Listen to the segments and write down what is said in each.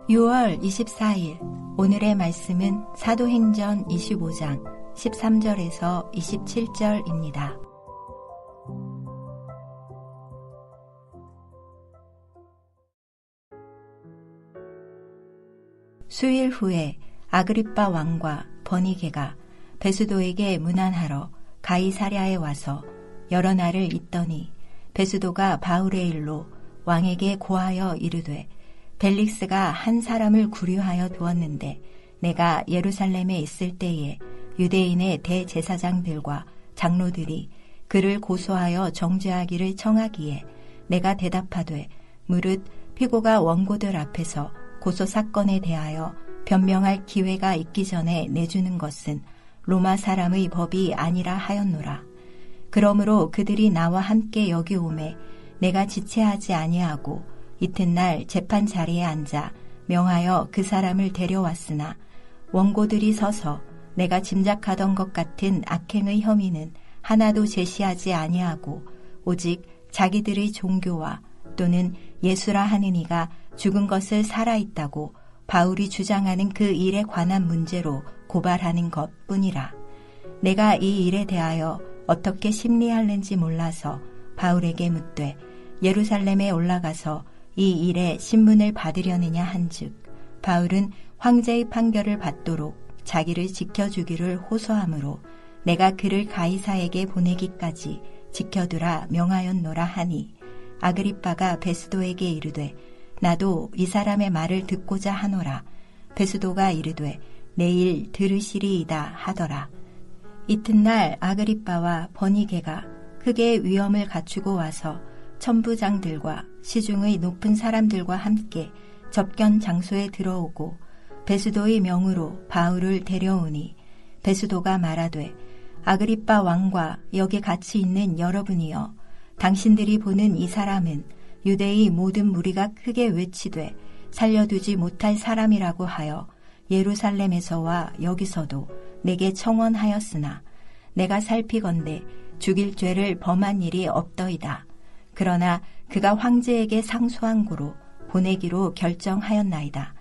6월 24일 오늘의 말씀은 사도행전 25장 13절에서 27절입니다. 수일 후에 아그리빠 왕과 버니게가 베수도에게 문안하러 가이사랴에 와서 여러 날을 있더니 베수도가 바울의 일로 왕에게 고하여 이르되 벨릭스가 한 사람을 구류하여 두었는데 내가 예루살렘에 있을 때에 유대인의 대제사장들과 장로들이 그를 고소하여 정죄하기를 청하기에 내가 대답하되 무릇 피고가 원고들 앞에서 고소사건에 대하여 변명할 기회가 있기 전에 내주는 것은 로마 사람의 법이 아니라 하였노라. 그러므로 그들이 나와 함께 여기 오매 내가 지체하지 아니하고 이튿날 재판 자리에 앉아 명하여 그 사람을 데려왔으나 원고들이 서서 내가 짐작하던 것 같은 악행의 혐의는 하나도 제시하지 아니하고 오직 자기들의 종교와 또는 예수라 하는 이가 죽은 것을 살아있다고 바울이 주장하는 그 일에 관한 문제로 고발하는 것뿐이라. 내가 이 일에 대하여 어떻게 심리하는지 몰라서 바울에게 묻되 예루살렘에 올라가서 이 일에 신문을 받으려느냐 한즉 바울은 황제의 판결을 받도록 자기를 지켜주기를 호소하므로 내가 그를 가이사에게 보내기까지 지켜두라 명하였노라 하니 아그리빠가 베수도에게 이르되 나도 이 사람의 말을 듣고자 하노라. 베수도가 이르되 내일 들으시리이다 하더라. 이튿날 아그리빠와 버니게가 크게 위엄을 갖추고 와서 천부장들과 시중의 높은 사람들과 함께 접견 장소에 들어오고 베수도의 명으로 바울을 데려오니 베수도가 말하되 아그리빠 왕과 여기 같이 있는 여러분이여 당신들이 보는 이 사람은 유대의 모든 무리가 크게 외치되 살려두지 못할 사람이라고 하여 예루살렘에서와 여기서도 내게 청언하였으나 내가 살피건대 죽일 죄를 범한 일이 없더이다. 그러나 그가 황제에게 상소한 고로 보내기로 결정하였나이다.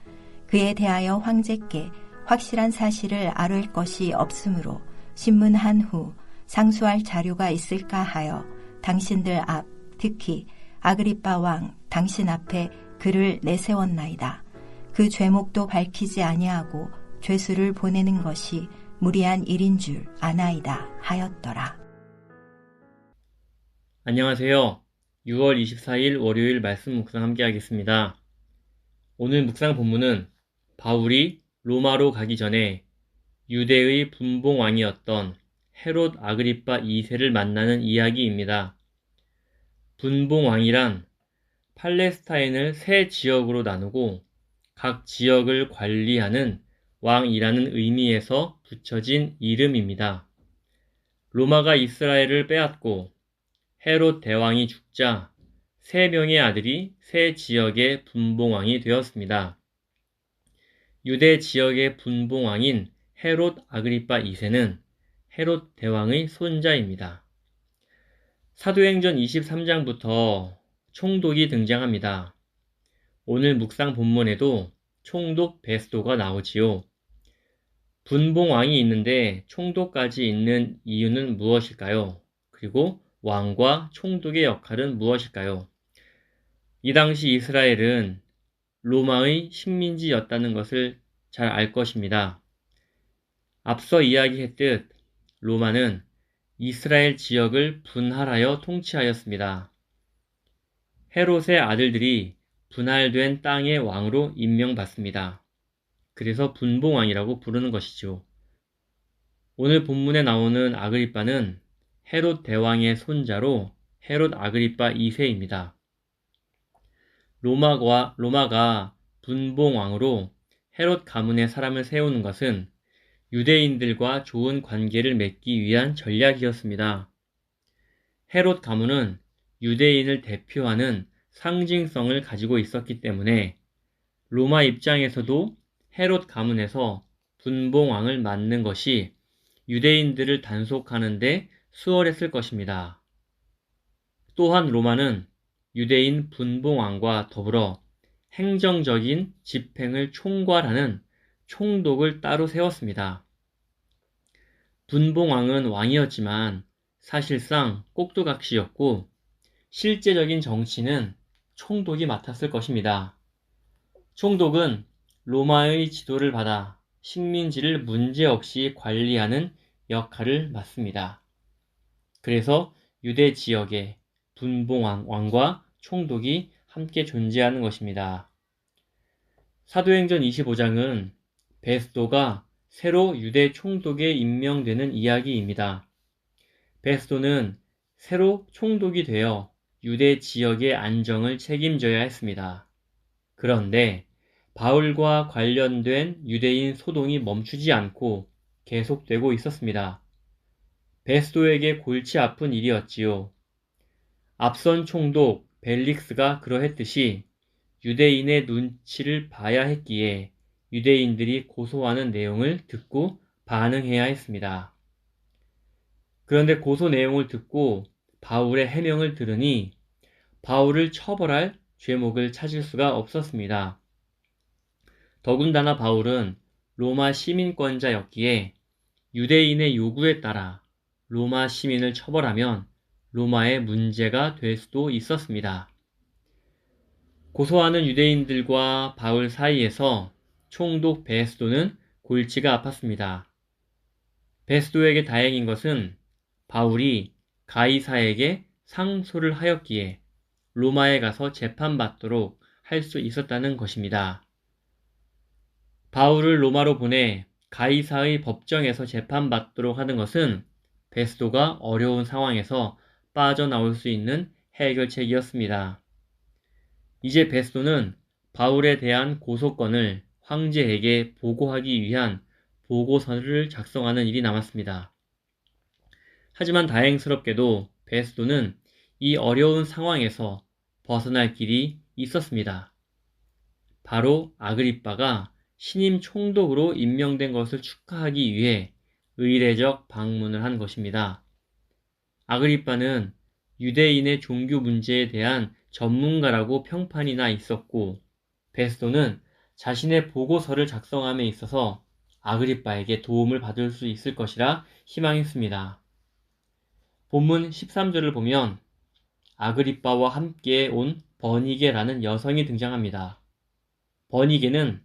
그에 대하여 황제께 확실한 사실을 아뢰을 것이 없으므로 신문한 후 상소할 자료가 있을까 하여 당신들 앞 특히 아그리빠 왕 당신 앞에 그를 내세웠나이다. 그 죄목도 밝히지 아니하고 죄수를 보내는 것이 무리한 일인 줄 아나이다 하였더라. 안녕하세요. 6월 24일 월요일 말씀 묵상 함께 하겠습니다. 오늘 묵상 본문은 바울이 로마로 가기 전에 유대의 분봉왕이었던 헤롯 아그리빠 2세를 만나는 이야기입니다. 분봉왕이란 팔레스타인을 세 지역으로 나누고 각 지역을 관리하는 왕이라는 의미에서 붙여진 이름입니다. 로마가 이스라엘을 빼앗고 헤롯 대왕이 죽자 3명의 아들이 세 지역의 분봉왕이 되었습니다. 유대 지역의 분봉왕인 헤롯 아그리빠 2세는 헤롯 대왕의 손자입니다. 사도행전 23장부터 총독이 등장합니다. 오늘 묵상 본문에도 총독 베스도가 나오지요. 분봉왕이 있는데 총독까지 있는 이유는 무엇일까요? 그리고 왕과 총독의 역할은 무엇일까요? 이 당시 이스라엘은 로마의 식민지였다는 것을 잘 알 것입니다. 앞서 이야기했듯 로마는 이스라엘 지역을 분할하여 통치하였습니다. 헤롯의 아들들이 분할된 땅의 왕으로 임명받습니다. 그래서 분봉왕이라고 부르는 것이죠. 오늘 본문에 나오는 아그리빠는 헤롯 대왕의 손자로 헤롯 아그리빠 2세입니다. 로마가 분봉왕으로 헤롯 가문의 사람을 세우는 것은 유대인들과 좋은 관계를 맺기 위한 전략이었습니다. 헤롯 가문은 유대인을 대표하는 상징성을 가지고 있었기 때문에 로마 입장에서도 헤롯 가문에서 분봉왕을 맡는 것이 유대인들을 단속하는 데 수월했을 것입니다. 또한 로마는 유대인 분봉왕과 더불어 행정적인 집행을 총괄하는 총독을 따로 세웠습니다. 분봉왕은 왕이었지만 사실상 꼭두각시였고 실제적인 정치는 총독이 맡았을 것입니다. 총독은 로마의 지도를 받아 식민지를 문제없이 관리하는 역할을 맡습니다. 그래서 유대 지역에 분봉왕과 총독이 함께 존재하는 것입니다. 사도행전 25장은 베스도가 새로 유대 총독에 임명되는 이야기입니다. 베스도는 새로 총독이 되어 유대 지역의 안정을 책임져야 했습니다. 그런데 바울과 관련된 유대인 소동이 멈추지 않고 계속되고 있었습니다. 베스도에게 골치 아픈 일이었지요. 앞선 총독 벨릭스가 그러했듯이 유대인의 눈치를 봐야 했기에 유대인들이 고소하는 내용을 듣고 반응해야 했습니다. 그런데 고소 내용을 듣고 바울의 해명을 들으니 바울을 처벌할 죄목을 찾을 수가 없었습니다. 더군다나 바울은 로마 시민권자였기에 유대인의 요구에 따라 로마 시민을 처벌하면 로마에 문제가 될 수도 있었습니다. 고소하는 유대인들과 바울 사이에서 총독 베스도는 골치가 아팠습니다. 베스도에게 다행인 것은 바울이 가이사에게 상소를 하였기에 로마에 가서 재판받도록 할 수 있었다는 것입니다. 바울을 로마로 보내 가이사의 법정에서 재판받도록 하는 것은 베스도가 어려운 상황에서 빠져나올 수 있는 해결책이었습니다. 이제 베스도는 바울에 대한 고소건을 황제에게 보고하기 위한 보고서를 작성하는 일이 남았습니다. 하지만 다행스럽게도 베스도는 이 어려운 상황에서 벗어날 길이 있었습니다. 바로 아그리빠가 신임 총독으로 임명된 것을 축하하기 위해 의례적 방문을 한 것입니다. 아그리빠는 유대인의 종교 문제에 대한 전문가라고 평판이 나 있었고 베스도는 자신의 보고서를 작성함에 있어서 아그리빠에게 도움을 받을 수 있을 것이라 희망했습니다. 본문 13절을 보면 아그리빠와 함께 온 버니게라는 여성이 등장합니다. 버니게는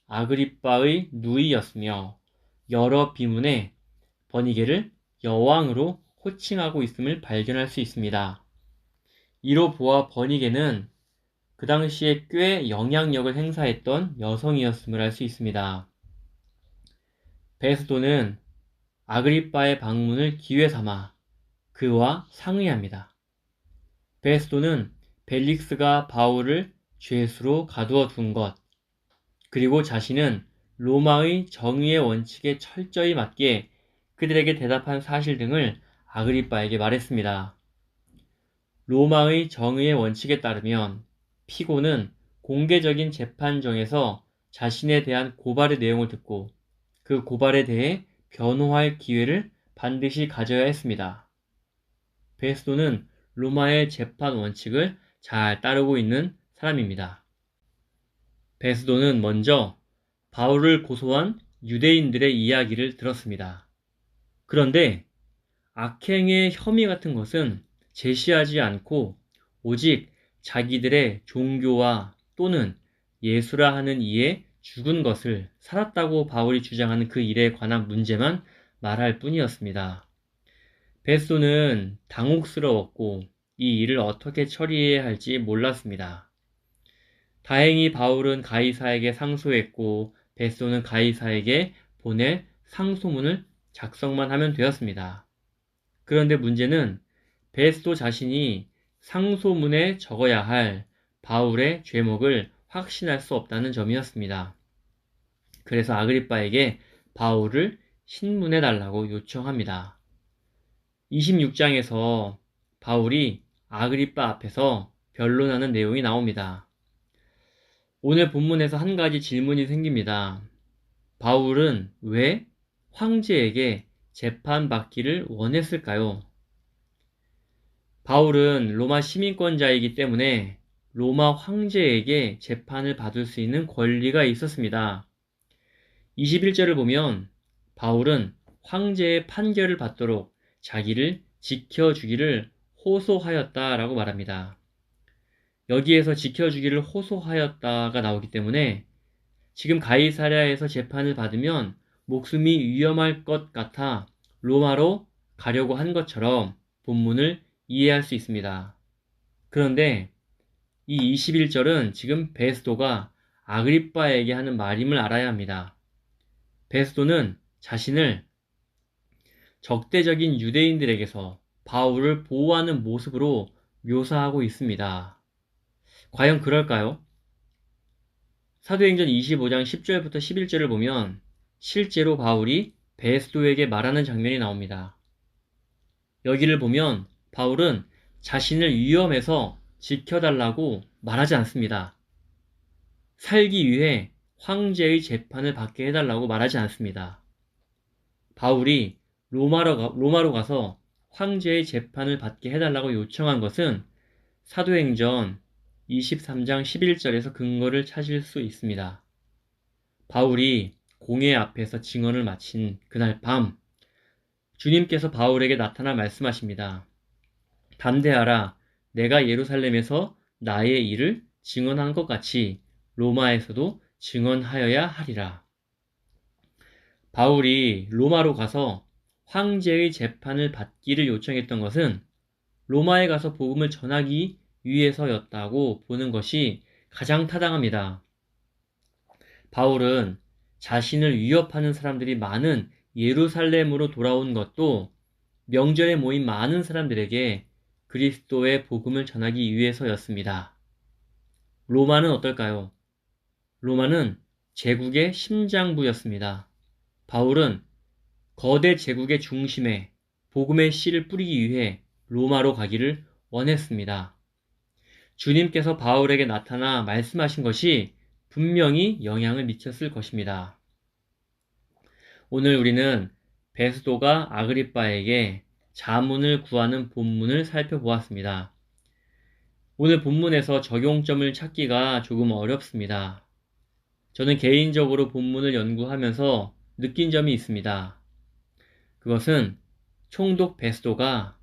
아그리빠의 누이였으며 여러 비문에 버니게를 여왕으로 호칭하고 있음을 발견할 수 있습니다. 이로 보아 버니게는 그 당시에 꽤 영향력을 행사했던 여성이었음을 알 수 있습니다. 베스도는 아그리빠의 방문을 기회 삼아 그와 상의합니다. 베스도는 벨릭스가 바울을 죄수로 가두어 둔 것, 그리고 자신은 로마의 정의의 원칙에 철저히 맞게 그들에게 대답한 사실 등을 아그리빠에게 말했습니다. 로마의 정의의 원칙에 따르면 피고는 공개적인 재판정에서 자신에 대한 고발의 내용을 듣고 그 고발에 대해 변호할 기회를 반드시 가져야 했습니다. 베스도는 로마의 재판 원칙을 잘 따르고 있는 사람입니다. 베스도는 먼저 바울을 고소한 유대인들의 이야기를 들었습니다. 그런데 악행의 혐의 같은 것은 제시하지 않고 오직 자기들의 종교와 또는 예수라 하는 이에 죽은 것을 살았다고 바울이 주장하는 그 일에 관한 문제만 말할 뿐이었습니다. 베스도는 당혹스러웠고 이 일을 어떻게 처리해야 할지 몰랐습니다. 다행히 바울은 가이사에게 상소했고 베스도는 가이사에게 보낼 상소문을 작성만 하면 되었습니다. 그런데 문제는 베스도 자신이 상소문에 적어야 할 바울의 죄목을 확신할 수 없다는 점이었습니다. 그래서 아그리빠에게 바울을 신문해 달라고 요청합니다. 26장에서 바울이 아그리빠 앞에서 변론하는 내용이 나옵니다. 오늘 본문에서 한 가지 질문이 생깁니다. 바울은 왜 황제에게 재판받기를 원했을까요? 바울은 로마 시민권자이기 때문에 로마 황제에게 재판을 받을 수 있는 권리가 있었습니다. 21절을 보면 바울은 황제의 판결을 받도록 자기를 지켜주기를 호소하였다라고 말합니다. 여기에서 지켜주기를 호소하였다가 나오기 때문에 지금 가이사랴에서 재판을 받으면 목숨이 위험할 것 같아 로마로 가려고 한 것처럼 본문을 이해할 수 있습니다. 그런데 이 21절은 지금 베스도가 아그리빠에게 하는 말임을 알아야 합니다. 베스도는 자신을 적대적인 유대인들에게서 바울을 보호하는 모습으로 묘사하고 있습니다. 과연 그럴까요? 사도행전 25장 10절부터 11절을 보면 실제로 바울이 베스도에게 말하는 장면이 나옵니다. 여기를 보면 바울은 자신을 위험에서 지켜달라고 말하지 않습니다. 살기 위해 황제의 재판을 받게 해달라고 말하지 않습니다. 바울이 로마로 가서 황제의 재판을 받게 해달라고 요청한 것은 사도행전 23장 11절에서 근거를 찾을 수 있습니다. 바울이 공회 앞에서 증언을 마친 그날 밤, 주님께서 바울에게 나타나 말씀하십니다. 담대하라, 내가 예루살렘에서 나의 일을 증언한 것 같이 로마에서도 증언하여야 하리라. 바울이 로마로 가서 황제의 재판을 받기를 요청했던 것은 로마에 가서 복음을 전하기 위해서였다고 보는 것이 가장 타당합니다. 바울은 자신을 위협하는 사람들이 많은 예루살렘으로 돌아온 것도 명절에 모인 많은 사람들에게 그리스도의 복음을 전하기 위해서였습니다. 로마는 어떨까요? 로마는 제국의 심장부였습니다. 바울은 거대 제국의 중심에 복음의 씨를 뿌리기 위해 로마로 가기를 원했습니다. 주님께서 바울에게 나타나 말씀하신 것이 분명히 영향을 미쳤을 것입니다. 오늘 우리는 베스도가 아그리빠에게 자문을 구하는 본문을 살펴보았습니다. 오늘 본문에서 적용점을 찾기가 조금 어렵습니다. 저는 개인적으로 본문을 연구하면서 느낀 점이 있습니다. 그것은 총독 베스도가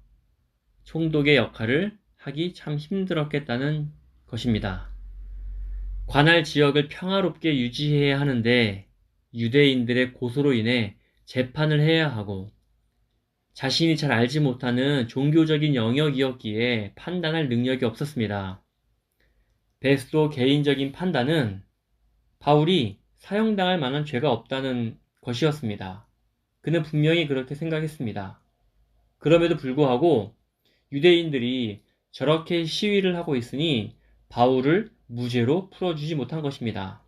총독의 역할을 하기 참 힘들었겠다는 것입니다. 관할 지역을 평화롭게 유지해야 하는데 유대인들의 고소로 인해 재판을 해야 하고 자신이 잘 알지 못하는 종교적인 영역이었기에 판단할 능력이 없었습니다. 베스도 개인적인 판단은 바울이 사형당할 만한 죄가 없다는 것이었습니다. 그는 분명히 그렇게 생각했습니다. 그럼에도 불구하고 유대인들이 저렇게 시위를 하고 있으니 바울을 무죄로 풀어주지 못한 것입니다.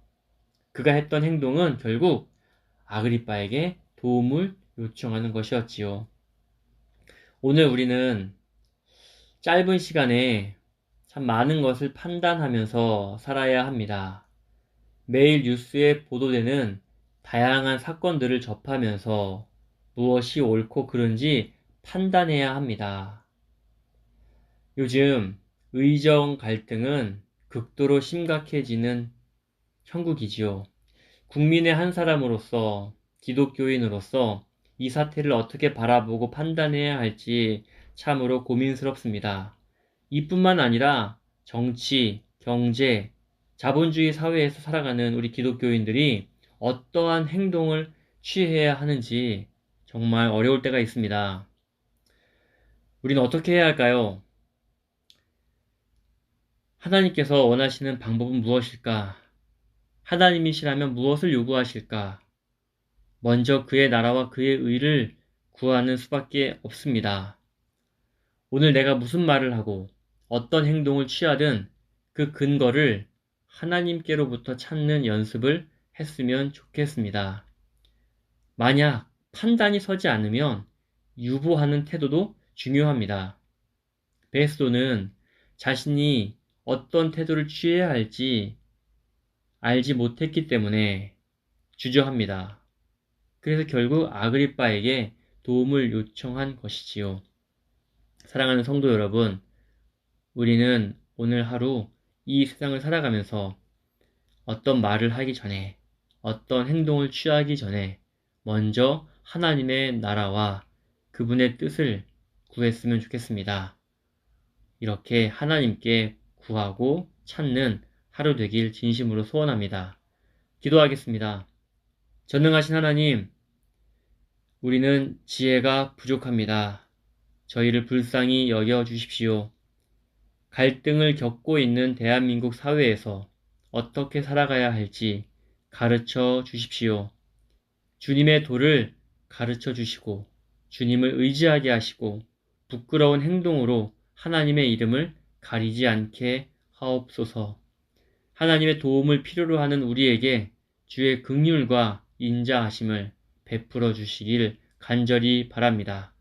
그가 했던 행동은 결국 아그리빠에게 도움을 요청하는 것이었지요. 오늘 우리는 짧은 시간에 참 많은 것을 판단하면서 살아야 합니다. 매일 뉴스에 보도되는 다양한 사건들을 접하면서 무엇이 옳고 그른지 판단해야 합니다. 요즘 의정 갈등은 극도로 심각해지는 형국이지요. 국민의 한 사람으로서, 기독교인으로서 이 사태를 어떻게 바라보고 판단해야 할지 참으로 고민스럽습니다. 이뿐만 아니라 정치, 경제, 자본주의 사회에서 살아가는 우리 기독교인들이 어떠한 행동을 취해야 하는지 정말 어려울 때가 있습니다. 우리는 어떻게 해야 할까요? 하나님께서 원하시는 방법은 무엇일까? 하나님이시라면 무엇을 요구하실까? 먼저 그의 나라와 그의 의를 구하는 수밖에 없습니다. 오늘 내가 무슨 말을 하고 어떤 행동을 취하든 그 근거를 하나님께로부터 찾는 연습을 했으면 좋겠습니다. 만약 판단이 서지 않으면 유보하는 태도도 중요합니다. 베스도는 자신이 어떤 태도를 취해야 할지 알지 못했기 때문에 주저합니다. 그래서 결국 아그리빠에게 도움을 요청한 것이지요. 사랑하는 성도 여러분, 우리는 오늘 하루 이 세상을 살아가면서 어떤 말을 하기 전에, 어떤 행동을 취하기 전에 먼저 하나님의 나라와 그분의 뜻을 구했으면 좋겠습니다. 이렇게 하나님께 구하고 찾는 하루 되길 진심으로 소원합니다. 기도하겠습니다. 전능하신 하나님, 우리는 지혜가 부족합니다. 저희를 불쌍히 여겨 주십시오. 갈등을 겪고 있는 대한민국 사회에서 어떻게 살아가야 할지 가르쳐 주십시오. 주님의 도를 가르쳐 주시고 주님을 의지하게 하시고 부끄러운 행동으로 하나님의 이름을 가리지 않게 하옵소서. 하나님의 도움을 필요로 하는 우리에게 주의 긍휼과 인자하심을 베풀어 주시길 간절히 바랍니다.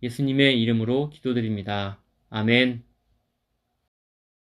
예수님의 이름으로 기도드립니다. 아멘.